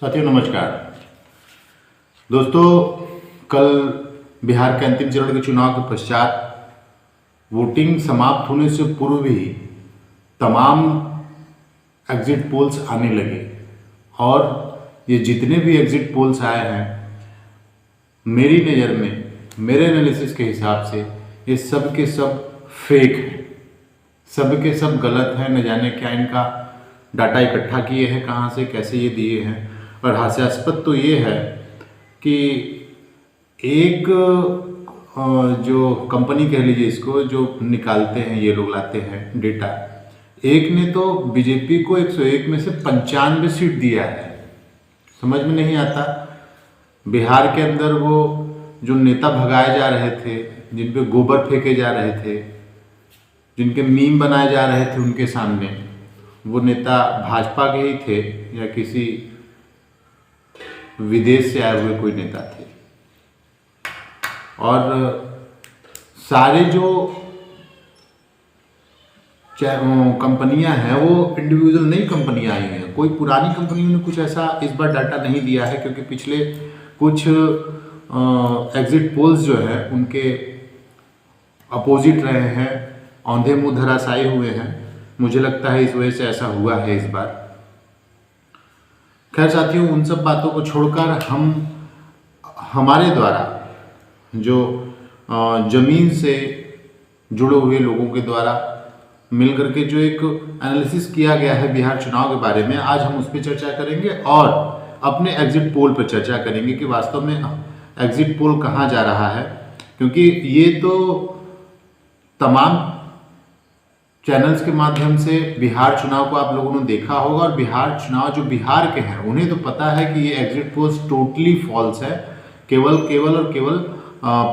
साथियों नमस्कार। दोस्तों, कल बिहार के अंतिम चरण के चुनाव के पश्चात वोटिंग समाप्त होने से पूर्व ही तमाम एग्जिट पोल्स आने लगे और ये जितने भी एग्जिट पोल्स आए हैं, मेरी नज़र में, मेरे एनालिसिस के हिसाब से ये सब के सब फेक हैं, सब के सब गलत हैं। न जाने क्या इनका डाटा इकट्ठा किए हैं, कहाँ से कैसे ये दिए हैं। और हास्यास्पद तो ये है कि एक जो कंपनी कह लीजिए इसको, जो निकालते हैं ये लोग, लाते हैं डेटा, एक ने तो बीजेपी को 101 में से 95 सीट दिया है। समझ में नहीं आता। बिहार के अंदर वो जो नेता भगाए जा रहे थे, जिन पे गोबर फेंके जा रहे थे, जिनके मीम बनाए जा रहे थे उनके सामने, वो नेता भाजपा के ही थे या किसी विदेश से आए हुए कोई नेता थे। और सारे जो कंपनियां हैं वो इंडिविजुअल नई कंपनियां आई हैं। कोई पुरानी कंपनियों ने कुछ ऐसा इस बार डाटा नहीं दिया है, क्योंकि पिछले कुछ एग्जिट पोल्स जो है उनके अपोजिट रहे हैं, औंधे मुंह धराशायी हुए हैं। मुझे लगता है इस वजह से ऐसा हुआ है इस बार। खैर साथियों, उन सब बातों को छोड़कर हम हमारे द्वारा जो जमीन से जुड़े हुए लोगों के द्वारा मिलकर के जो एक एनालिसिस किया गया है बिहार चुनाव के बारे में, आज हम उस पर चर्चा करेंगे और अपने एग्जिट पोल पर चर्चा करेंगे कि वास्तव में एग्जिट पोल कहाँ जा रहा है। क्योंकि ये तो तमाम चैनल्स के माध्यम से बिहार चुनाव को आप लोगों ने देखा होगा, और बिहार चुनाव जो बिहार के हैं उन्हें तो पता है कि ये एग्जिट पोल्स टोटली फॉल्स है। केवल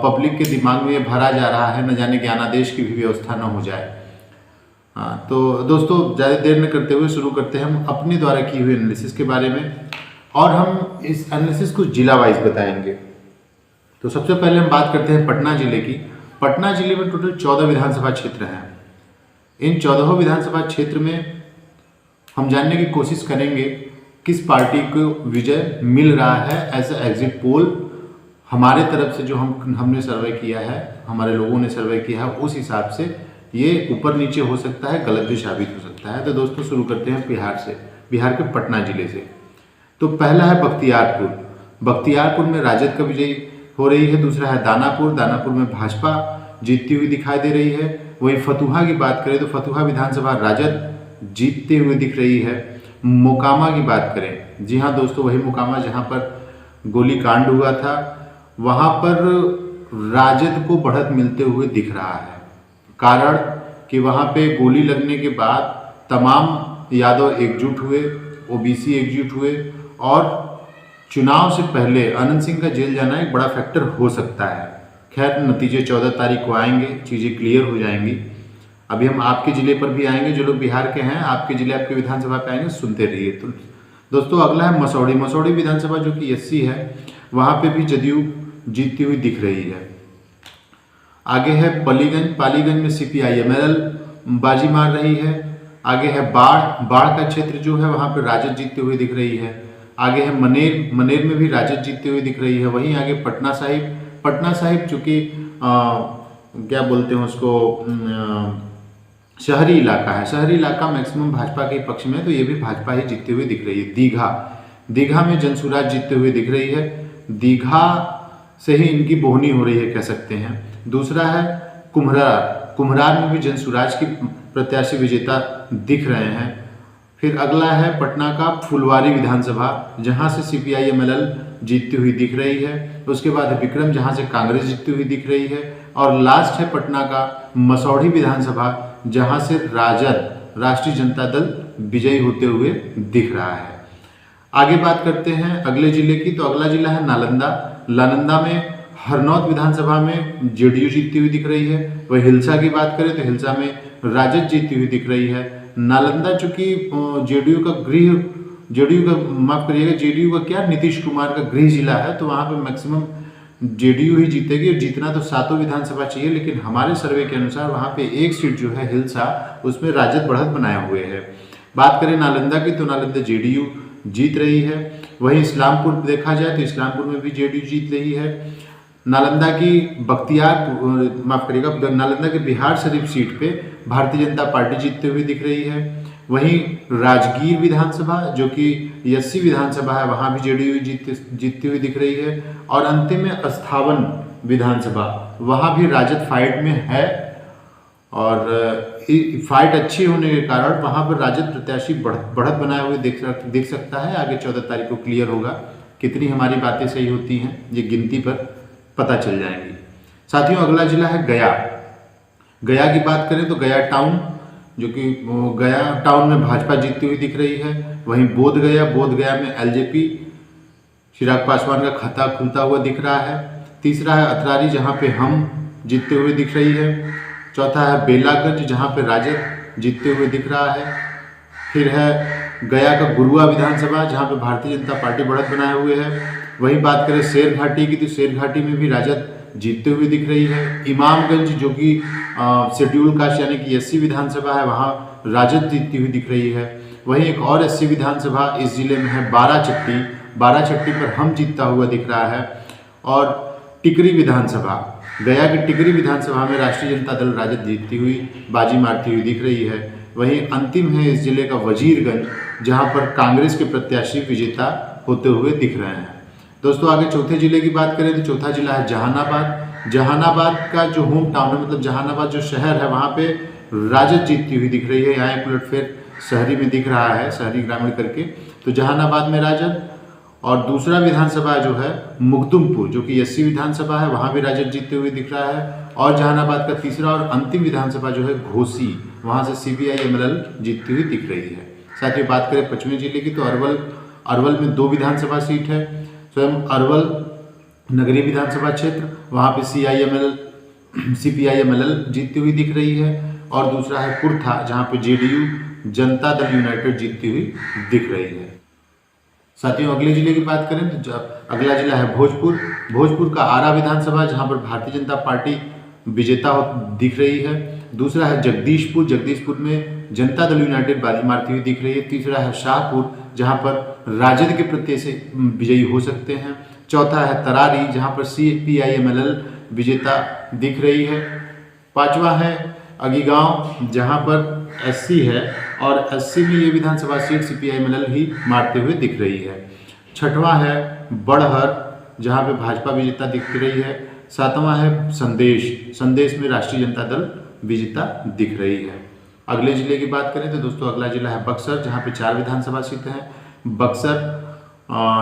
पब्लिक के दिमाग में ये भरा जा रहा है, न जाने ज्ञानादेश की भी व्यवस्था न हो जाए। तो दोस्तों, ज़्यादा देर न करते हुए शुरू करते हैं हम अपने द्वारा की हुई एनालिसिस के बारे में, और हम इस एनालिसिस को जिला वाइज बताएंगे। तो सबसे पहले हम बात करते हैं पटना जिले की। पटना जिले में टोटल 14 विधानसभा क्षेत्र हैं। इन 14 विधानसभा क्षेत्र में हम जानने की कोशिश करेंगे किस पार्टी को विजय मिल रहा है। एज ए एग्जिट पोल हमारे तरफ से जो हमने सर्वे किया है, हमारे लोगों ने सर्वे किया है, उस हिसाब से ये ऊपर नीचे हो सकता है, गलत भी साबित हो सकता है। तो दोस्तों शुरू करते हैं बिहार से, बिहार के पटना जिले से। तो पहला है बख्तियारपुर। बख्तियारपुर में राजद का विजय हो रही है। दूसरा है दानापुर। दानापुर में भाजपा जीतती हुई दिखाई दे रही है। वही फतुहा की बात करें तो फतुहा विधानसभा राजद जीतते हुए दिख रही है। मोकामा की बात करें, जी हाँ दोस्तों, वही मोकामा जहाँ पर गोली कांड हुआ था, वहाँ पर राजद को बढ़त मिलते हुए दिख रहा है। कारण कि वहाँ पे गोली लगने के बाद तमाम यादव एकजुट हुए, ओबीसी एकजुट हुए, और चुनाव से पहले आनंद सिंह का जेल जाना एक बड़ा फैक्टर हो सकता है। खैर, नतीजे 14 तारीख को आएंगे, चीज़ें क्लियर हो जाएंगी। अभी हम आपके ज़िले पर भी आएंगे, जो लोग बिहार के हैं, आपके ज़िले, आपके विधानसभा पे आएंगे, सुनते रहिए। तो दोस्तों अगला है मसौढ़ी। मसौढ़ी विधानसभा जो कि एससी है, वहाँ पे भी जदयू जीतती हुई दिख रही है। आगे है पालीगंज। पालीगंज में CPI-ML बाजी मार रही है। आगे है बाढ़। बाढ़ का क्षेत्र जो है वहाँ पर राजद जीतते हुए दिख रही है। आगे है मनेर। मनेर में भी राजद जीतते हुए दिख रही है। वहीं आगे पटना साहिब। पटना साहिब चूँकि क्या बोलते हैं उसको, शहरी इलाका है। शहरी इलाका मैक्सिमम भाजपा के पक्ष में है, तो ये भी भाजपा ही जीतते हुए दिख रही है। दीघा। दीघा में जनसुराज जीतते हुए दिख रही है। दीघा से ही इनकी बोहनी हो रही है, कह सकते हैं। दूसरा है कुम्हरार। कुम्हरार में भी जनसुराज की प्रत्याशी विजेता दिख रहे हैं। फिर अगला है पटना का फुलवारी विधानसभा, जहां से CPI-ML जीतती हुई दिख रही है। उसके बाद है विक्रम, जहां से कांग्रेस जीतती हुई दिख रही है। और लास्ट है पटना का मसौढ़ी विधानसभा, जहां से राजद, राष्ट्रीय जनता दल, विजयी होते हुए दिख रहा है। आगे बात करते हैं अगले जिले की। तो अगला जिला है नालंदा। नालंदा में हरनौत विधानसभा में जेडीयू जीतती हुई दिख रही है। वही हिलसा की बात करें तो हिलसा में राजद जीतती हुई दिख रही है। नालंदा चूंकि जेडीयू का माफ करिएगा, जेडीयू का क्या, नीतीश कुमार का गृह जिला है, तो वहाँ पे मैक्सिमम जेडीयू ही जीतेगी। और जीतना तो 7 विधानसभा चाहिए, लेकिन हमारे सर्वे के अनुसार वहाँ पे एक सीट जो है हिलसा, उसमें राजद बढ़त बनाए हुए है। बात करें नालंदा की तो नालंदा जेडीयू जीत रही है। वहीं इस्लामपुर देखा जाए तो इस्लामपुर में भी जेडीयू जीत रही है। नालंदा की नालंदा के बिहार शरीफ सीट पे भारतीय जनता पार्टी जीतते हुए दिख रही है। वहीं राजगीर विधानसभा जो कि 80 विधानसभा है, वहाँ भी जेडीयू जीतती हुई दिख रही है। और अंतिम में अस्थावन विधानसभा, वहाँ भी राजद फाइट में है और फाइट अच्छी होने के कारण वहाँ पर राजद प्रत्याशी बढ़त बनाए हुए दिख सकता है। आगे 14 तारीख को क्लियर होगा कितनी हमारी बातें सही होती हैं, ये गिनती पर पता चल जाएंगी। साथियों, अगला जिला है गया। गया की बात करें तो गया टाउन, जो कि गया टाउन में भाजपा जीतती हुई दिख रही है। वहीं बोध गया में एलजेपी चिराग पासवान का खाता खुलता हुआ दिख रहा है। तीसरा है अतरारी, जहां पे हम जीतते हुए दिख रही है। चौथा है बेलागंज, जहां पे राजद जीतते हुए दिख रहा है। फिर है गया का गुरुआ विधानसभा, जहां पे भारतीय जनता पार्टी बढ़त बनाए हुए है। वहीं बात करें शेरघाटी की तो शेरघाटी में भी राजद जीतते हुए दिख रही है। इमामगंज जो कि शेड्यूल कास्ट यानी कि 80 विधानसभा है, वहाँ राजद जीतती हुई दिख रही है। वहीं एक और 80 विधानसभा इस जिले में है बाराचट्टी पर हम जीतता हुआ दिख रहा है। और टिकरी विधानसभा, गया की टिकरी विधानसभा में राष्ट्रीय जनता दल राजद जीतती हुई बाजी मारती हुई दिख रही है। वहीं अंतिम है इस जिले का वजीरगंज, जहां पर कांग्रेस के प्रत्याशी विजेता होते हुए दिख रहे हैं। दोस्तों, आगे चौथे जिले की बात करें तो चौथा जिला है जहानाबाद। जहानाबाद का जो होम टाउन है, मतलब जहानाबाद जो शहर है, वहाँ पे राजद जीतती हुई दिख रही है। यहाँ एक उलटफेर शहरी में दिख रहा है, शहरी ग्रामीण करके, तो जहानाबाद में राजद। और दूसरा विधानसभा जो है मुकदुमपुर, जो कि 80 विधानसभा है, वहाँ भी राजद जीतते हुए दिख रहा है। और जहानाबाद का तीसरा और अंतिम विधानसभा जो है घोसी, वहाँ से CPI-MLL जीतती हुई दिख रही है। साथ ही बात करें पश्चिमी जिले की तो अरवल में 2 विधानसभा सीट है। स्वयं अरवल नगरीय विधानसभा क्षेत्र, वहाँ पे CPI-MLL जीतती हुई दिख रही है। और दूसरा है कुर्था, जहाँ पे जेडीयू जनता दल यूनाइटेड जीतती हुई दिख रही है। साथियों, अगले जिले की बात करें तो अगला जिला है भोजपुर का आरा विधानसभा, जहाँ पर भारतीय जनता पार्टी विजेता दिख रही है। दूसरा है जगदीशपुर में जनता दल यूनाइटेड बाजी मारती हुई दिख रही है। तीसरा है शाहपुर, जहाँ पर राजद के प्रत्याशी विजयी हो सकते हैं। चौथा है तरारी, जहाँ पर CPI-MLL विजेता दिख रही है। पांचवा है अगीगांव, जहाँ पर SC है और SC में ये विधानसभा सीट CPI-MLL ही मारते हुए दिख रही है। छठवां है बड़हर, जहाँ पे भाजपा विजेता दिख रही है। सातवां है संदेश में राष्ट्रीय जनता दल विजेता दिख रही है। अगले जिले की बात करें तो दोस्तों अगला जिला है बक्सर, जहाँ पे 4 विधानसभा सीटें हैं। बक्सर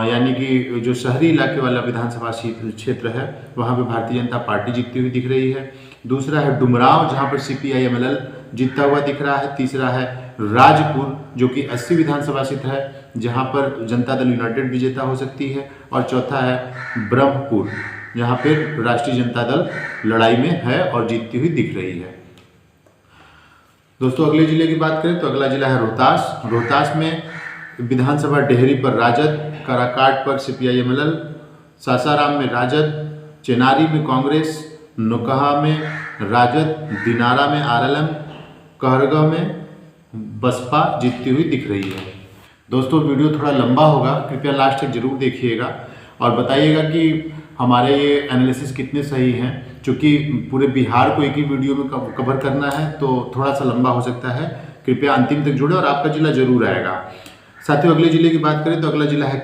यानी कि जो शहरी इलाके वाला विधानसभा क्षेत्र है, वहाँ पे भारतीय जनता पार्टी जीतती हुई दिख रही है। दूसरा है डुमराव, जहाँ पर CPI-MLL जीतता हुआ दिख रहा है। तीसरा है राजपुर, जो कि 80 विधानसभा सीट है, जहाँ पर जनता दल यूनाइटेड विजेता हो सकती है। और चौथा है ब्रह्मपुर, जहाँ पर राष्ट्रीय जनता दल लड़ाई में है और जीतती हुई दिख रही है। दोस्तों, अगले जिले की बात करें तो अगला जिला है रोहतास में विधानसभा डेहरी पर राजद, काराकाट पर CPI-MLL, सासाराम में राजद, चेनारी में कांग्रेस, नोकहा में राजद, दिनारा में RLM, कहरगांव में बसपा जीतती हुई दिख रही है। दोस्तों, वीडियो थोड़ा लंबा होगा, कृपया लास्ट तक जरूर देखिएगा और बताइएगा कि हमारे ये एनालिसिस कितने सही हैं। चूँकि पूरे बिहार को एक ही वीडियो में कवर करना है तो थोड़ा सा लंबा हो सकता है। कृपया अंतिम तक जुड़े और आपका जिला जरूर आएगा। साथियों, अगले जिले की बात करें तो अगला जिला है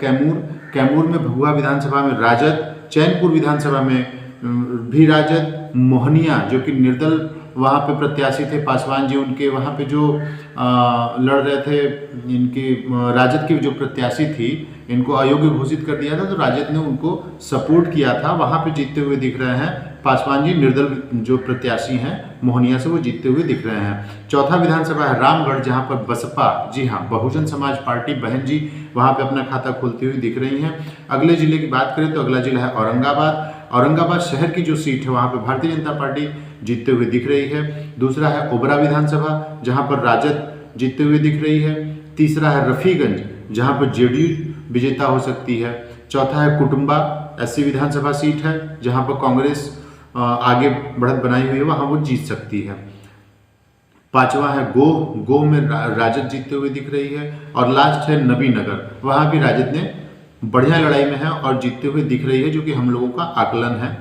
कैमूर में भभुआ विधानसभा में राजद, चैनपुर विधानसभा में भी राजद, मोहनिया जो कि निर्दल वहाँ पे प्रत्याशी थे पासवान जी, उनके वहाँ पे जो लड़ रहे थे, इनके राजद की जो प्रत्याशी थी, इनको अयोग्य घोषित कर दिया था, तो राजद ने उनको सपोर्ट किया था, वहाँ पे जीतते हुए दिख रहे हैं पासवान जी। निर्दल जो प्रत्याशी हैं मोहनिया से, वो जीतते हुए दिख रहे हैं। चौथा विधानसभा है रामगढ़, जहाँ पर बसपा, जी हाँ, बहुजन समाज पार्टी बहन जी वहाँ पे अपना खाता खोलती हुई दिख रही हैं। अगले जिले की बात करें तो अगला जिला है औरंगाबाद शहर की जो सीट है वहाँ पे भारतीय जनता पार्टी जीतते हुए दिख रही है। दूसरा है ओबरा विधानसभा, जहाँ पर राजद जीतते हुए दिख रही है। तीसरा है रफीगंज, जहाँ पर जेडीयू विजेता हो सकती है। चौथा है कुटुंबा, 80 विधानसभा सीट है, जहाँ पर कांग्रेस आगे बढ़त बनाई हुई है, वहाँ वो जीत सकती है। पांचवा है गोह में राजद जीतते हुए दिख रही है। और लास्ट है नबीनगर, वहाँ भी राजद ने बढ़िया लड़ाई में है और जीतते हुए दिख रही है, जो कि हम लोगों का आकलन है।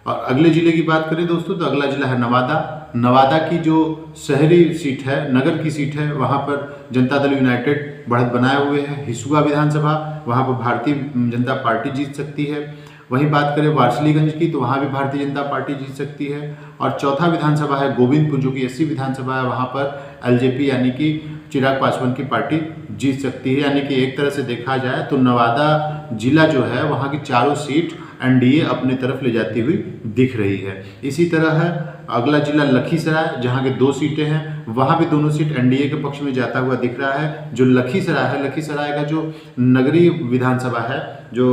और अगले जिले की बात करें दोस्तों तो अगला जिला है नवादा। नवादा की जो शहरी सीट है, नगर की सीट है, वहाँ पर जनता दल यूनाइटेड बढ़त बनाए हुए है। हिसुआ विधानसभा, वहाँ पर भारतीय जनता पार्टी जीत सकती है। वहीं बात करें वारसलीगंज की तो वहाँ भी भारतीय जनता पार्टी जीत सकती है। और चौथा विधानसभा है गोविंदपुर, जो कि 80 विधानसभा है, वहाँ पर एलजेपी यानी कि चिराग पासवान की पार्टी जीत सकती है। यानी कि एक तरह से देखा जाए तो नवादा जिला जो है वहाँ की चारों सीट एनडीए अपने तरफ ले जाती हुई दिख रही है। इसी तरह है अगला जिला लखीसराय, जहाँ के 2 सीटें हैं, वहाँ भी दोनों सीट एनडीए के पक्ष में जाता हुआ दिख रहा है। जो लखीसराय है, लखीसराय का जो नगरीय विधानसभा है जो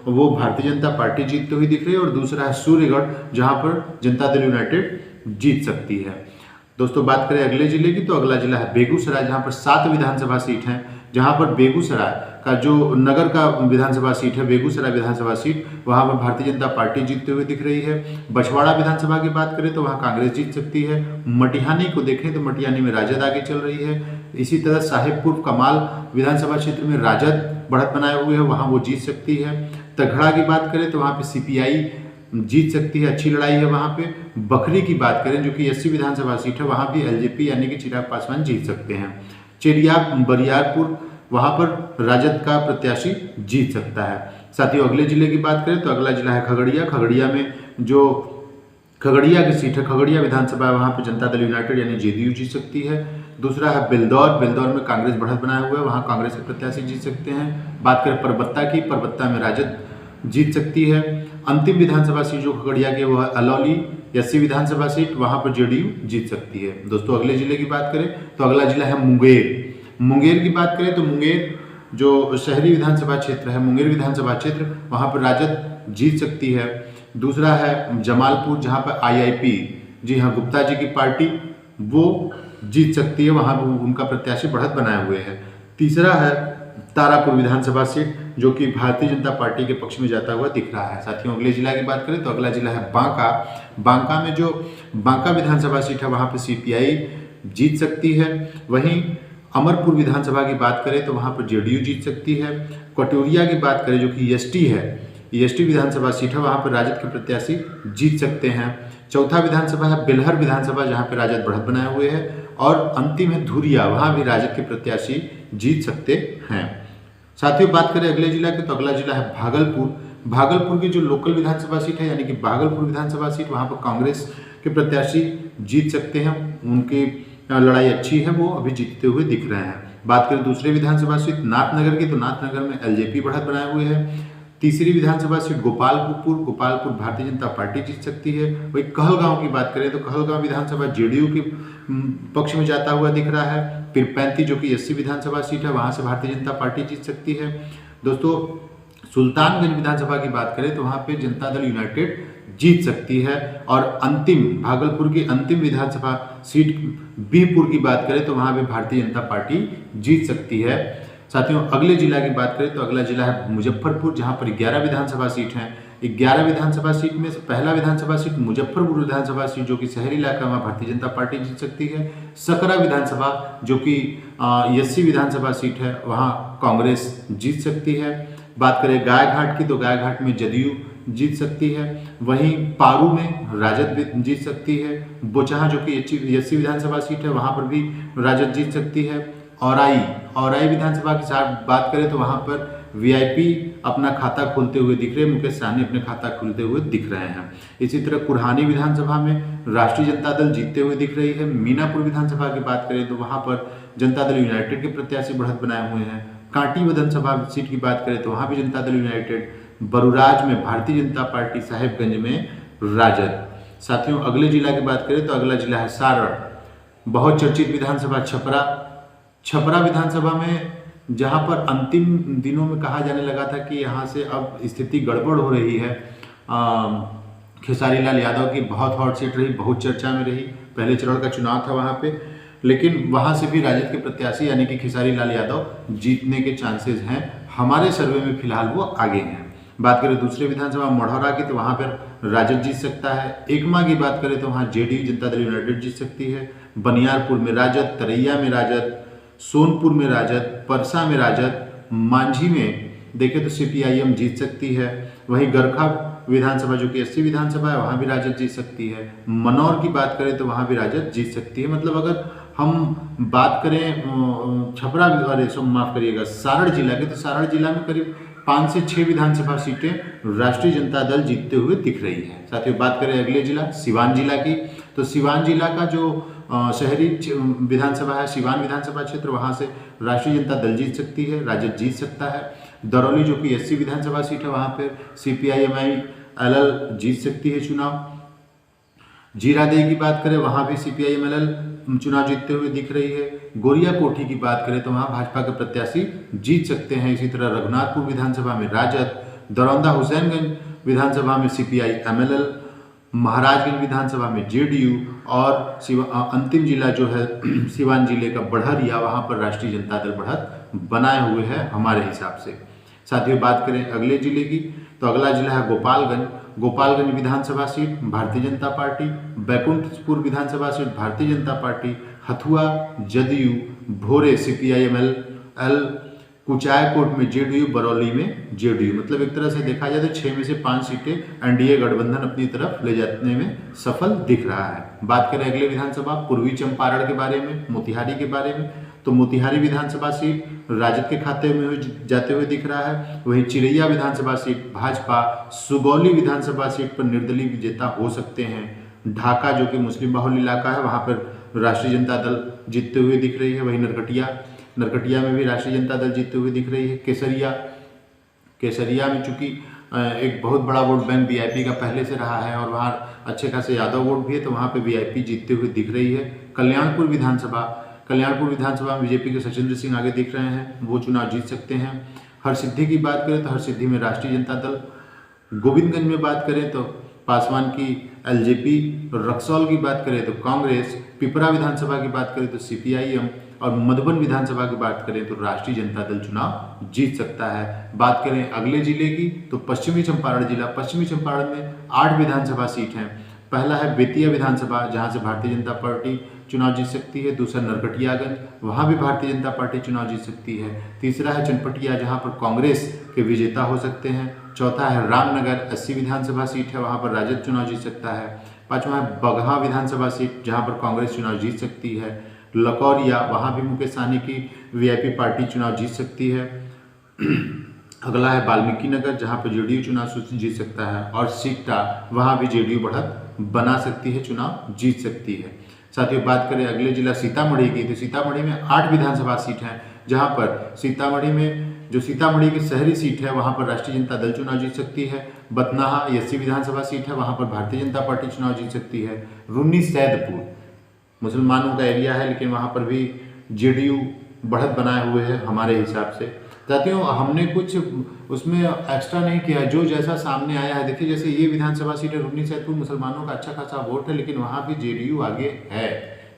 वो भारतीय जनता पार्टी जीतती हुई दिख रही है। और दूसरा है सूर्यगढ़, जहाँ पर जनता दल यूनाइटेड जीत सकती है। दोस्तों बात करें अगले जिले की तो अगला जिला है बेगूसराय, जहाँ पर 7 विधानसभा सीट हैं। जहाँ पर बेगूसराय का जो नगर का विधानसभा सीट है, बेगूसराय विधानसभा सीट, वहाँ पर भारतीय जनता पार्टी जीतते हुए दिख रही है। बछवाड़ा विधानसभा की बात करें तो वहाँ कांग्रेस जीत सकती है। मटिहानी को देखें तो मटिहानी में राजद आगे चल रही है। इसी तरह साहेबपुर कमाल विधानसभा क्षेत्र में राजद बढ़त बनाए हुए है, वहाँ वो जीत सकती है। तगड़ा की बात करें तो वहाँ पे सीपीआई जीत सकती है, अच्छी लड़ाई है वहाँ पे। बखरी की बात करें जो कि 80 विधानसभा सीट है, वहाँ भी एलजेपी यानी कि चिराग पासवान जीत सकते हैं। चेरिया बरियारपुर, वहाँ पर राजद का प्रत्याशी जीत सकता है। साथियों अगले जिले की बात करें तो अगला जिला है खगड़िया। खगड़िया में जो खगड़िया की सीट है, खगड़िया विधानसभा, वहाँ पर जनता दल यूनाइटेड यानी जेडीयू जीत सकती है। दूसरा है बेलदौर, बेलदौर में कांग्रेस बढ़त बनाए हुए है, वहाँ कांग्रेस के प्रत्याशी जीत सकते हैं। बात करें परबत्ता की, परबत्ता में राजद जीत सकती है। अंतिम विधानसभा सीट जो खगड़िया की वो है अलौली 80 विधानसभा सीट, वहाँ पर जेडीयू जीत सकती है। दोस्तों अगले जिले की बात करें तो अगला जिला है मुंगेर। मुंगेर की बात करें तो मुंगेर जो शहरी विधानसभा क्षेत्र है, मुंगेर विधानसभा क्षेत्र, वहाँ पर राजद जीत सकती है। दूसरा है जमालपुर, जहाँ पर आईआईपी, जी हाँ, गुप्ता जी की पार्टी, वो जीत सकती है, वहाँ उनका प्रत्याशी बढ़त बनाए हुए हैं। तीसरा है तारापुर विधानसभा सीट, जो कि भारतीय जनता पार्टी के पक्ष में जाता हुआ दिख रहा है। साथियों अगले जिला की बात करें तो अगला जिला है बांका। बांका में जो बांका विधानसभा सीट है वहाँ पर सीपीआई जीत सकती है। वहीं अमरपुर विधानसभा की बात करें तो वहाँ पर जेडीयू जीत सकती है। कटोरिया की बात करें जो कि एसटी है, एसटी विधानसभा सीट है, वहाँ पर राजद के प्रत्याशी जीत सकते हैं। चौथा विधानसभा है बेलहर विधानसभा, जहाँ पर राजद बढ़त बनाए हुए हैं। और अंतिम है धुरिया, वहाँ भी राजद के प्रत्याशी जीत सकते हैं। साथियों बात करें अगले जिला की तो अगला जिला है भागलपुर। भागलपुर की जो लोकल विधानसभा सीट है यानी कि भागलपुर विधानसभा सीट, वहाँ पर कांग्रेस के प्रत्याशी जीत सकते हैं, उनकी लड़ाई अच्छी है, वो अभी जीतते हुए दिख रहे हैं। बात करें दूसरे विधानसभा सीट नाथनगर की तो नाथनगर में एलजेपी बढ़त बनाए हुए है। तीसरी विधानसभा सीट गोपालपुर, गोपालपुर भारतीय जनता पार्टी जीत सकती है। वही कहलगांव की बात करें तो कहलगांव विधानसभा जेडीयू के पक्ष में जाता हुआ दिख रहा है। फिर 35 जो कि 80 विधानसभा सीट है, वहां से भारतीय जनता पार्टी जीत सकती है। दोस्तों सुल्तानगंज विधानसभा की बात करें तो वहां पे जनता दल यूनाइटेड जीत सकती है। और अंतिम भागलपुर की अंतिम विधानसभा सीट बीरपुर की बात करें तो वहां पे भारतीय जनता पार्टी जीत सकती है। साथियों अगले जिला की बात करें तो अगला जिला है मुजफ्फरपुर, जहां पर 11 विधानसभा सीट हैं। 11 विधानसभा सीट में से पहला विधानसभा सीट मुजफ्फरपुर विधानसभा सीट, जो कि शहरी इलाका में भारतीय जनता पार्टी जीत सकती है। सकरा विधानसभा जो कि 80 विधानसभा सीट है, वहां कांग्रेस जीत सकती है। बात करें गायघाट की तो गायघाट में जदयू जीत सकती है। वहीं पारू में राजद जीत सकती है। बोचहा जो कि 80 विधानसभा सीट है, वहां पर भी राजद जीत सकती है। औराई विधानसभा की बात करें तो वहां पर वीआईपी अपना खाता खोलते हुए दिख रहे हैं, मुकेश सहनी अपने खाता खोलते हुए दिख रहे हैं। इसी तरह कुरहानी विधानसभा में राष्ट्रीय जनता दल जीतते हुए दिख रही है। मीनापुर विधानसभा की बात करें तो वहां पर जनता दल यूनाइटेड के प्रत्याशी बढ़त बनाए हुए हैं। कांटी विधानसभा सीट की बात करें तो वहां भी जनता दल यूनाइटेड। बरूराज में भारतीय जनता पार्टी, साहेबगंज में राजद। साथियों अगले जिला की बात करें तो अगला जिला है सारण। बहुत चर्चित विधानसभा छपरा विधानसभा में, जहां पर अंतिम दिनों में कहा जाने लगा था कि यहां से अब स्थिति गड़बड़ हो रही है। खेसारी लाल यादव की बहुत हॉट सीट रही, बहुत चर्चा में रही, पहले चरण का चुनाव था वहां पे, लेकिन वहां से भी राजद के प्रत्याशी यानी कि खेसारी लाल यादव जीतने के चांसेस हैं। हमारे सर्वे में फिलहाल वो आगे हैं। बात करें दूसरे विधानसभा मढ़ौरा की तो वहां पर राजद जीत सकता है। एकमा की बात करें तो वहां जेडीयू जनता दल यूनाइटेड जीत सकती है। बनियारपुर में राजद, तरैया में राजद, सोनपुर में राजद, परसा में राजद, मांझी में देखें तो सीपीआईएम जीत सकती है। वहीं गरखा विधानसभा जो कि 80 विधानसभा है वहाँ भी राजद जीत सकती है। मनौर की बात करें तो वहाँ भी राजद जीत सकती है। मतलब अगर हम बात करें छपरा, अरे माफ करिएगा, सारण जिला के, तो सारण जिला में करीब 5 से 6 विधानसभा सीटें राष्ट्रीय जनता दल जीतते हुए दिख रही है। साथियों बात करें अगले जिला सिवान जिला की, तो सिवान जिला का जो शहरी विधानसभा है, सिवान विधानसभा क्षेत्र, वहाँ से राष्ट्रीय जनता दल जीत सकती है, राजद जीत सकता है। दरौली जो कि 80 विधानसभा सीट है वहाँ पर CPI-MIL जीत सकती है चुनाव। जीरादेई की बात करें वहाँ भी CPI-MIL चुनाव जीतते हुए दिख रही है। गोरिया कोठी की बात करें तो वहाँ भाजपा के प्रत्याशी जीत सकते हैं। इसी तरह रघुनाथपुर विधानसभा में राजद, दरौंदा हुसैनगंज विधानसभा में CPI-MIL, महाराजगंज विधानसभा में JDU और अंतिम जिला जो है सिवान जिले का बढ़रिया, वहाँ पर राष्ट्रीय जनता दल बढ़त बनाए हुए है हमारे हिसाब से। साथियों बात करें अगले जिले की, तो अगला जिला है गोपालगंज। गोपालगंज विधानसभा सीट भारतीय जनता पार्टी, बैकुंठपुर विधानसभा seat Bharatiya Janata party, Hathua JDU, भोरे CPI-MIL, कुचायकोट में JDU, बरौली में JDU। मतलब एक तरह से देखा जाए तो 6 में से 5 सीटें एनडीए गठबंधन अपनी तरफ ले जाने में सफल दिख रहा है। बात करें अगले विधानसभा पूर्वी चंपारण के बारे में, मोतिहारी के बारे में, तो मोतिहारी विधानसभा सीट राजद के खाते में जाते हुए दिख रहा है। वहीं चिरैया विधानसभा सीट भाजपा, सुगौली विधानसभा सीट पर निर्दलीय विजेता हो सकते हैं। ढाका जो कि मुस्लिम बहुल इलाका है वहाँ पर राष्ट्रीय जनता दल जीतते हुए दिख रही है। वहीं नरकटिया में भी राष्ट्रीय जनता दल जीतते हुए दिख रही है। केसरिया में चूंकि एक बहुत बड़ा वोट बैंक वीआईपी का पहले से रहा है और वहाँ अच्छे खासे यादव वोट भी है, तो वहाँ पे वीआईपी जीतते हुए दिख रही है। कल्याणपुर विधानसभा में बीजेपी के सचिंद्र सिंह आगे दिख रहे हैं, वो चुनाव जीत सकते हैं। हरसिद्धि की बात करें तो हरसिद्धि में राष्ट्रीय जनता दल। गोविंदगंज में बात करें तो पासवान की LJP, रक्सौल की बात करें तो कांग्रेस, पिपरा विधानसभा की बात करें तो CPI-M और मधुबन विधानसभा की बात करें तो राष्ट्रीय जनता दल चुनाव जीत सकता है। बात करें अगले जिले की तो पश्चिमी चंपारण जिला। पश्चिमी चंपारण में 8 विधानसभा सीट हैं। पहला है बेतिया विधानसभा जहां से भारतीय जनता पार्टी चुनाव जीत सकती है। दूसरा नरकटियागंज, वहां भी भारतीय जनता पार्टी चुनाव जीत सकती है। तीसरा है चनपटिया जहां पर कांग्रेस के विजेता हो सकते हैं। चौथा है रामनगर, 80 विधानसभा सीट है, वहां पर राजद चुनाव जीत सकता है। पांचवा है बगहा विधानसभा सीट जहां पर कांग्रेस चुनाव जीत सकती है। लकौरिया, वहां भी मुकेश सहनी की वीआईपी पार्टी चुनाव जीत सकती है। अगला है वाल्मीकि नगर जहां पर JDU चुनाव जीत सकता है। और सिकटा, वहां भी JDU बढ़त बना सकती है, चुनाव जीत सकती है। साथियों बात करें अगले जिला सीतामढ़ी की, तो सीतामढ़ी में 8 विधानसभा सीट हैं जहां पर सीतामढ़ी की शहरी सीट है वहां पर राष्ट्रीय जनता दल चुनाव जीत सकती है। बथनाहा 80 विधानसभा सीट है, वहां पर भारतीय जनता पार्टी चुनाव जीत सकती है। रून्नी सैदपुर मुसलमानों का एरिया है, लेकिन वहां पर भी JDU बढ़त बनाए हुए है हमारे हिसाब से। साथियों हमने कुछ उसमें एक्स्ट्रा नहीं किया, जो जैसा सामने आया है। देखिए जैसे ये विधानसभा सीट है रून्नी सैदपुर, मुसलमानों का अच्छा खासा वोट है, लेकिन वहाँ भी JDU आगे है।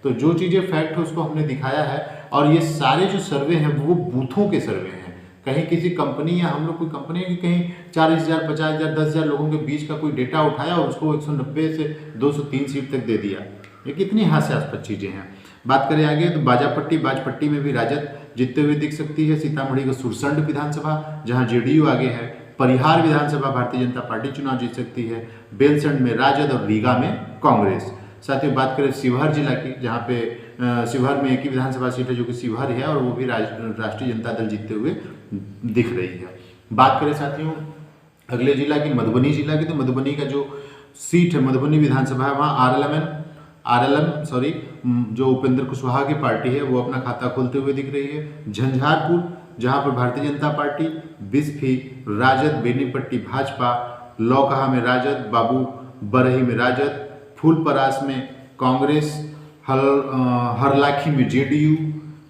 तो जो चीज़ें फैक्ट है उसको हमने दिखाया है। और ये सारे जो सर्वे हैं वो बूथों के सर्वे हैं। कहीं किसी कंपनी या हम लोग कोई कंपनी की कहीं 40,000, 50,000, 10,000 लोगों के बीच का कोई डेटा उठाया और उसको 190 से 203 सीट तक दे दिया। ये कितनी हास्यास्पद चीज़ें हैं। बात करें आगे तो बाजपट्टी में भी राजद जीतते हुए दिख सकती है। सीतामढ़ी का सुरसंड विधानसभा जहां JDU आगे है। परिहार विधानसभा भारतीय जनता पार्टी चुनाव जीत सकती है। बेलसंड में राजद और रीगा में कांग्रेस। साथ ही बात करें शिवहर जिला की, जहां पे शिवहर में एक ही विधानसभा सीट है जो कि शिवहर है और वो भी राष्ट्रीय जनता दल जीतते हुए दिख रही है। बात करें साथियों अगले जिला की, मधुबनी जिला की, तो मधुबनी का जो सीट है मधुबनी विधानसभा है वहाँ जो उपेंद्र कुशवाहा की पार्टी है वो अपना खाता खोलते हुए दिख रही है। झंझारपुर जहां पर भारतीय जनता पार्टी, बिस्फी राजद, बेनीपट्टी भाजपा, लौकहा में राजद, बाबू बरही में राजद, फूलपरास में कांग्रेस, हरलाखी में JDU,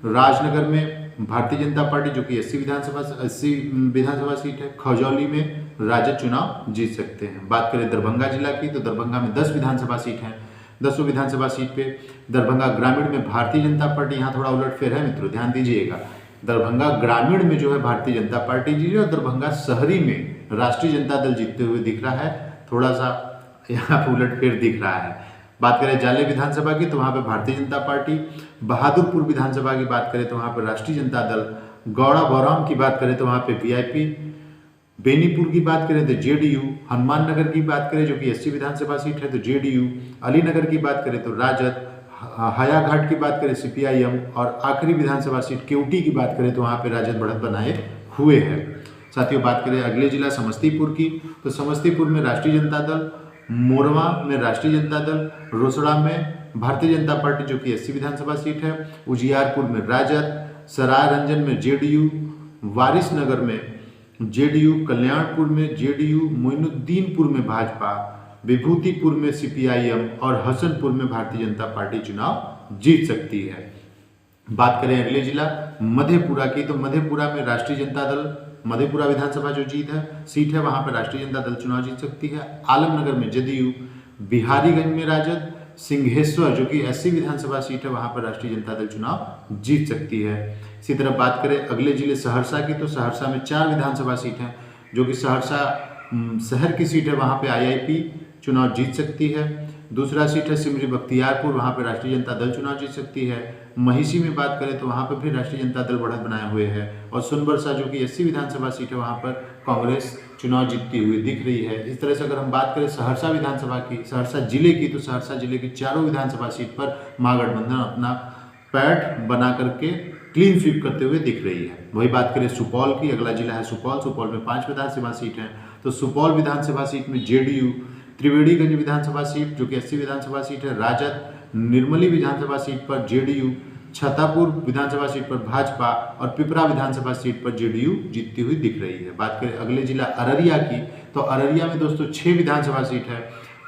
राजनगर में भारतीय जनता पार्टी जो कि 80 विधानसभा सीट है। खजौली में राजद चुनाव जीत सकते हैं। बात करें दरभंगा जिला की, तो दरभंगा में 10 विधानसभा सीट हैं। 10 विधानसभा सीट पे दरभंगा ग्रामीण में भारतीय जनता पार्टी, यहाँ थोड़ा उलटफेर है मित्रों, ध्यान दीजिएगा। दरभंगा ग्रामीण में जो है भारतीय जनता पार्टी जी और दरभंगा शहरी में राष्ट्रीय जनता दल जीतते हुए दिख रहा है। थोड़ा सा यहाँ पर उलटफेर दिख रहा है। बात करें जाले विधानसभा की तो वहाँ पे भारतीय जनता पार्टी, बहादुरपुर विधानसभा की बात करें तो वहाँ पर राष्ट्रीय जनता दल, गौड़ा बौराम की बात करें तो वहाँ पे वीआईपी, बेनीपुर की बात करें तो जेडीयू, हनुमान नगर की बात करें जो कि एससी विधानसभा सीट है तो जेडीयू, अलीनगर की बात करें तो राजद, हायाघाट की बात करें सीपीआईएम और आखिरी विधानसभा सीट केवटी की बात करें तो वहाँ पे राजद बढ़त बनाए हुए है। साथियों बात करें अगले जिला समस्तीपुर की तो समस्तीपुर में राष्ट्रीय जनता दल, मोरवा में राष्ट्रीय जनता दल, रोसड़ा में भारतीय जनता पार्टी जो कि एससी विधानसभा सीट है, उजियारपुर में राजद, सराय रंजन में जेडीयू, वारिसनगर में जेडीयू, कल्याणपुर में जेडीयू, मोइनुद्दीनपुर में भाजपा, विभूतिपुर में सीपीआईएम और हसनपुर में भारतीय जनता पार्टी चुनाव जीत सकती है। बात करें अगले जिला मधेपुरा की तो मधेपुरा में राष्ट्रीय जनता दल, मधेपुरा विधानसभा जो सीट है वहां पर राष्ट्रीय जनता दल चुनाव जीत सकती है। आलमनगर में जदयू, बिहारीगंज में राजद, सिंहेश्वर जो कि एससी विधानसभा सीट है वहां पर राष्ट्रीय जनता दल चुनाव जीत सकती है। इसी तरह बात करें अगले जिले सहरसा की तो सहरसा में 4 विधानसभा सीट हैं जो कि सहरसा शहर की सीट है वहां पे आईआईपी चुनाव जीत सकती है। दूसरा सीट है सिमरी बख्तियारपुर, वहां पे राष्ट्रीय जनता दल चुनाव जीत सकती है। महिषी में बात करें तो वहां पर भी राष्ट्रीय जनता दल बढ़त बनाए हुए है और सोनबरसा जो कि एससी विधानसभा सीट है वहां पर कांग्रेस चुनाव जीतती हुई दिख रही है। इस तरह से अगर हम बात करें सहरसा विधानसभा की, सहरसा जिले की तो सहरसा जिले की चारों विधानसभा सीट पर महागठबंधन अपना पैठ बना करके क्लीन स्वीप करते हुए दिख रही है। वही बात करें सुपौल की, अगला जिला है सुपौल, सुपौल में 5 विधानसभा सीट हैं तो सुपौल विधानसभा सीट में जेडीयू, त्रिवेणीगंज विधानसभा सीट जो कि एससी विधानसभा सीट है राजद, निर्मली विधानसभा सीट पर जेडीयू, छतरपुर विधानसभा सीट पर भाजपा और पिपरा विधानसभा सीट पर जेडीयू जीतती हुई दिख रही है। बात करें अगले जिला अररिया की तो अररिया में दोस्तों 6 विधानसभा सीट है।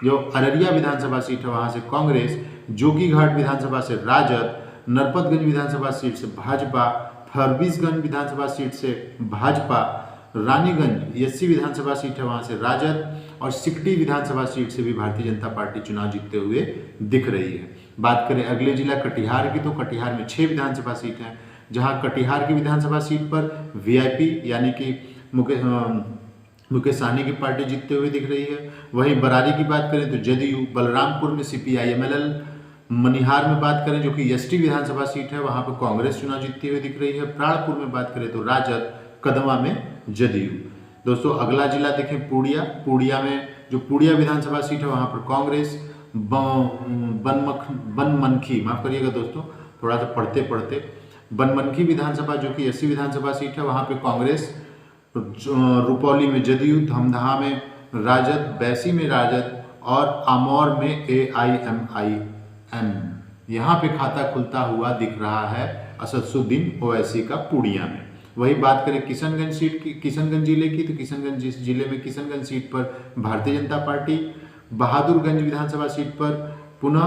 जो अररिया विधानसभा सीट है वहां से कांग्रेस, जोगीघाट विधानसभा से राजद, नरपतगंज विधानसभा सीट से भाजपा, फरबिसगंज विधानसभा सीट से भाजपा, रानीगंज एससी विधानसभा सीट है वहां से राजद और सिकटी विधानसभा सीट से भी भारतीय जनता पार्टी चुनाव जीतते हुए दिख रही है। बात करें अगले जिला कटिहार की तो कटिहार में 6 विधानसभा सीट हैं जहां कटिहार की विधानसभा सीट पर वीआईपी यानी कि मुकेश सहनी की पार्टी जीतते हुए दिख रही है। वहीं बरारी की बात करें तो जदयू, बलरामपुर में सीपीआईएमएल, मनिहार में बात करें जो कि एसटी विधानसभा सीट है वहां पर कांग्रेस चुनाव जीतती हुई दिख रही है। प्राणपुर में बात करें तो राजद, कदवा में जदयू। दोस्तों अगला जिला देखें पूर्णिया, पूर्णिया में जो पूर्णिया विधानसभा सीट है वहां पर कांग्रेस, बनमनखी माफ करिएगा दोस्तों थोड़ा सा पढ़ते पढ़ते, बनमनखी विधानसभा जो कि एससी विधानसभा सीट है वहां पे कांग्रेस, रुपौली में जदयू, धमदाहा में राजद, बैसी में राजद और आमौर में AIMIM यहाँ पे खाता खुलता हुआ दिख रहा है असदुद्दीन ओवैसी का पूर्णिया में। वही बात करें किशनगंज सीट की, किशनगंज जिले की तो किशनगंज जिले में किशनगंज सीट पर भारतीय जनता पार्टी, बहादुरगंज विधानसभा सीट पर पुनः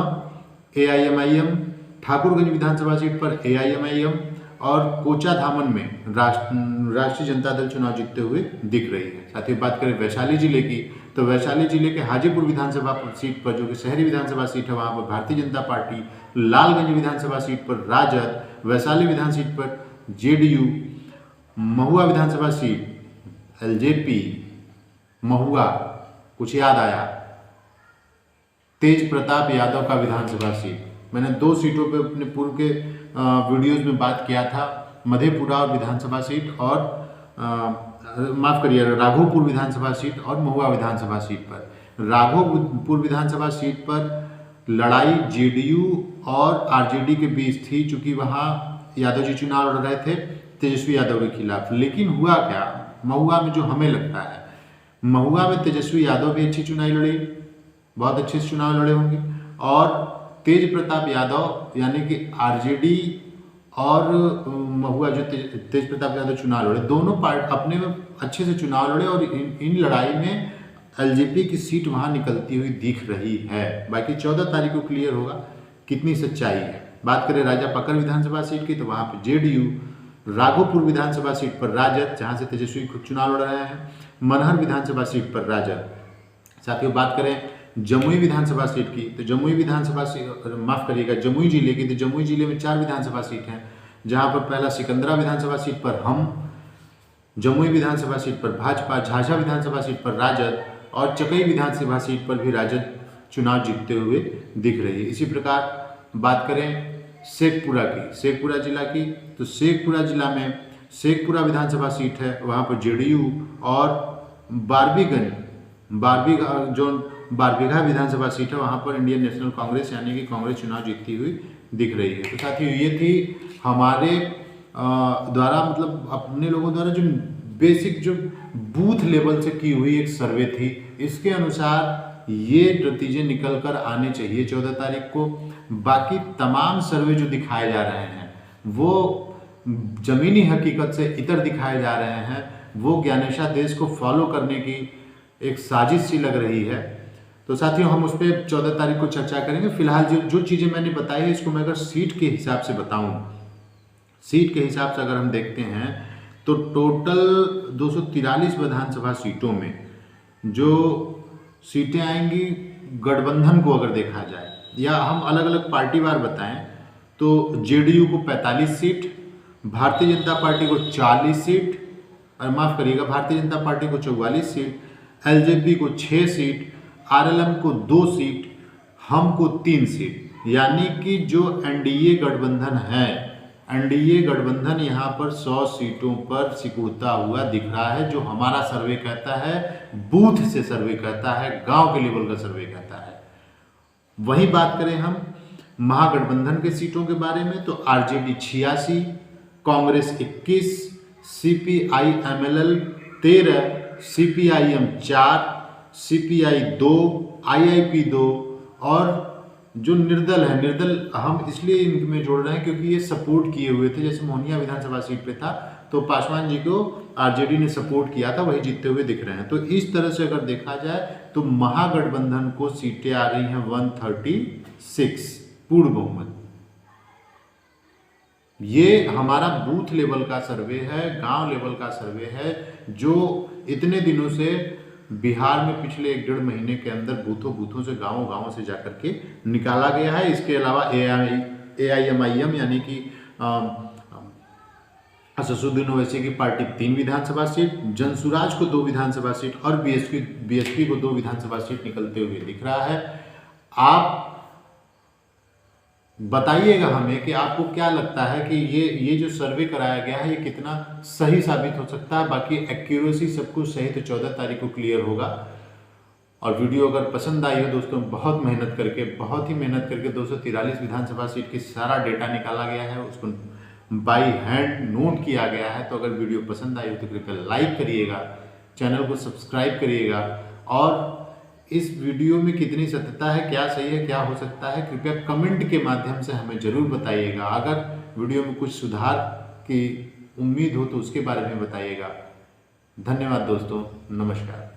AIMIM, ठाकुरगंज विधानसभा सीट पर AIMIM और कोचा धामन में राष्ट्रीय जनता दल चुनाव जीतते हुए दिख रही है। साथ ही बात करें वैशाली जिले की तो वैशाली जिले के हाजीपुर विधानसभा सीट पर जो कि शहरी विधानसभा सीट है वहां पर भारतीय जनता पार्टी, लालगंज विधानसभा सीट पर राजद, वैशाली विधान सीट पर जेडीयू, महुआ विधानसभा सीट LJP, महुआ कुछ याद आया, तेज प्रताप यादव का विधानसभा सीट। मैंने 2 सीटों पे अपने पूर्व के वीडियोज में बात किया था, मधेपुरा विधानसभा सीट और माफ करिए राघोपुर विधानसभा सीट और महुआ विधानसभा सीट पर। राघोपुर विधानसभा सीट पर लड़ाई जेडीयू और आरजेडी के बीच थी चूंकि वहां यादव जी चुनाव लड़ रहे थे तेजस्वी यादव के खिलाफ। लेकिन हुआ क्या, महुआ में जो हमें लगता है, महुआ में तेजस्वी यादव भी अच्छी चुनाव लड़ी, बहुत अच्छे से चुनाव लड़े होंगे और तेज प्रताप यादव यानी कि आरजेडी और महुआ जो तेज प्रताप यादव चुनाव लड़े, दोनों पार्टी अपने में अच्छे से चुनाव लड़े और इन लड़ाई में LJP की सीट वहां निकलती हुई दिख रही है। बाकी 14 तारीख को क्लियर होगा कितनी सच्चाई है। बात करें राजापकर विधानसभा सीट की तो वहां पे जेडीयू, राघोपुर विधानसभा सीट पर राजद जहां से तेजस्वी चुनाव लड़ रहे हैं, मनहर विधानसभा सीट पर राजद। साथ ही बात करें जमुई विधानसभा सीट की तो जमुई विधानसभा सीट माफ करिएगा जमुई जिले की तो जमुई जिले में 4 विधानसभा सीट हैं जहां पर पहला सिकंदरा विधानसभा सीट पर हम, जमुई विधानसभा सीट पर भाजपा, झाझा विधानसभा सीट पर राजद और चकई विधानसभा सीट पर भी राजद चुनाव जीतते हुए दिख रही है। इसी प्रकार बात करें शेखपुरा की, शेखपुरा जिला की, तो शेखपुरा जिला में शेखपुरा विधानसभा सीट है, वहाँ पर जेडीयू और बारबीघा विधानसभा सीट है, वहाँ पर इंडियन नेशनल कांग्रेस यानी कि कांग्रेस चुनाव जीतती हुई दिख रही है। तो साथियों ये थी हमारे द्वारा मतलब अपने लोगों द्वारा जो बेसिक जो बूथ लेवल से की हुई एक सर्वे थी, इसके अनुसार ये नतीजे निकल कर आने चाहिए 14 तारीख को। बाकी तमाम सर्वे जो दिखाए जा रहे हैं वो जमीनी हकीकत से इतर दिखाए जा रहे हैं, वो ज्ञानेशा देश को फॉलो करने की एक साजिश सी लग रही है। तो साथियों हम उस पर 14 तारीख को चर्चा करेंगे। फिलहाल जो चीज़ें मैंने बताई है इसको मैं अगर सीट के हिसाब से बताऊं, सीट के हिसाब से अगर हम देखते हैं तो टोटल 243 विधानसभा सीटों में जो सीटें आएंगी गठबंधन को अगर देखा जाए या हम अलग अलग पार्टीवार बताएं तो जेडीयू को 45 सीट, भारतीय जनता पार्टी को 40 सीट, माफ़ करिएगा भारतीय जनता पार्टी को 44 सीट, एलजेपी को 6 सीट, आरएलएम को 2 सीट, हम को 3 सीट, यानी कि जो एनडीए गठबंधन है, एनडीए गठबंधन यहाँ पर 100 सीटों पर सिकुड़ता हुआ दिख रहा है, जो हमारा सर्वे कहता है, बूथ से सर्वे कहता है, गांव के लेवल का सर्वे कहता है। वहीं बात करें हम महागठबंधन के सीटों के बारे में तो RJD 86, Congress 21, सीपीआई-एमएलएल 13, CPIM 4, CPI 2, IIP 2 और जो निर्दल है, निर्दल हम इसलिए इनमें जोड़ रहे हैं क्योंकि ये सपोर्ट किए हुए थे। जैसे मोहनिया विधानसभा सीट पे था तो पासवान जी को आरजेडी ने सपोर्ट किया था, वही जीतते हुए दिख रहे हैं। तो इस तरह से अगर देखा जाए तो महागठबंधन को सीटें आ रही हैं 136 पूर्ण बहुमत। ये हमारा बूथ लेवल का सर्वे है, गांव लेवल का सर्वे है, जो इतने दिनों से बिहार में पिछले 1-1.5 महीने के अंदर बूथों से गांवों से जाकर के निकाला गया है। इसके अलावा AIMIM यानी कि असदुद्दीन ओवैसी की पार्टी 3 विधानसभा सीट, जनसुराज को 2 विधानसभा सीट और बीएसपी को 2 विधानसभा सीट निकलते हुए दिख रहा है। आप बताइएगा हमें कि आपको क्या लगता है कि ये जो सर्वे कराया गया है ये कितना सही साबित हो सकता है। बाकी एक्यूरेसी सब कुछ सही तो 14 तारीख को क्लियर होगा। और वीडियो अगर पसंद आई हो दोस्तों, बहुत ही मेहनत करके 243 विधानसभा सीट की सारा डेटा निकाला गया है, उसको बाई हैंड नोट किया गया है। तो अगर वीडियो पसंद आई हो तो कृपया लाइक करिएगा, चैनल को सब्सक्राइब करिएगा और इस वीडियो में कितनी सत्यता है, क्या सही है, क्या हो सकता है, कृपया कमेंट के माध्यम से हमें ज़रूर बताइएगा। अगर वीडियो में कुछ सुधार की उम्मीद हो तो उसके बारे में बताइएगा। धन्यवाद दोस्तों, नमस्कार।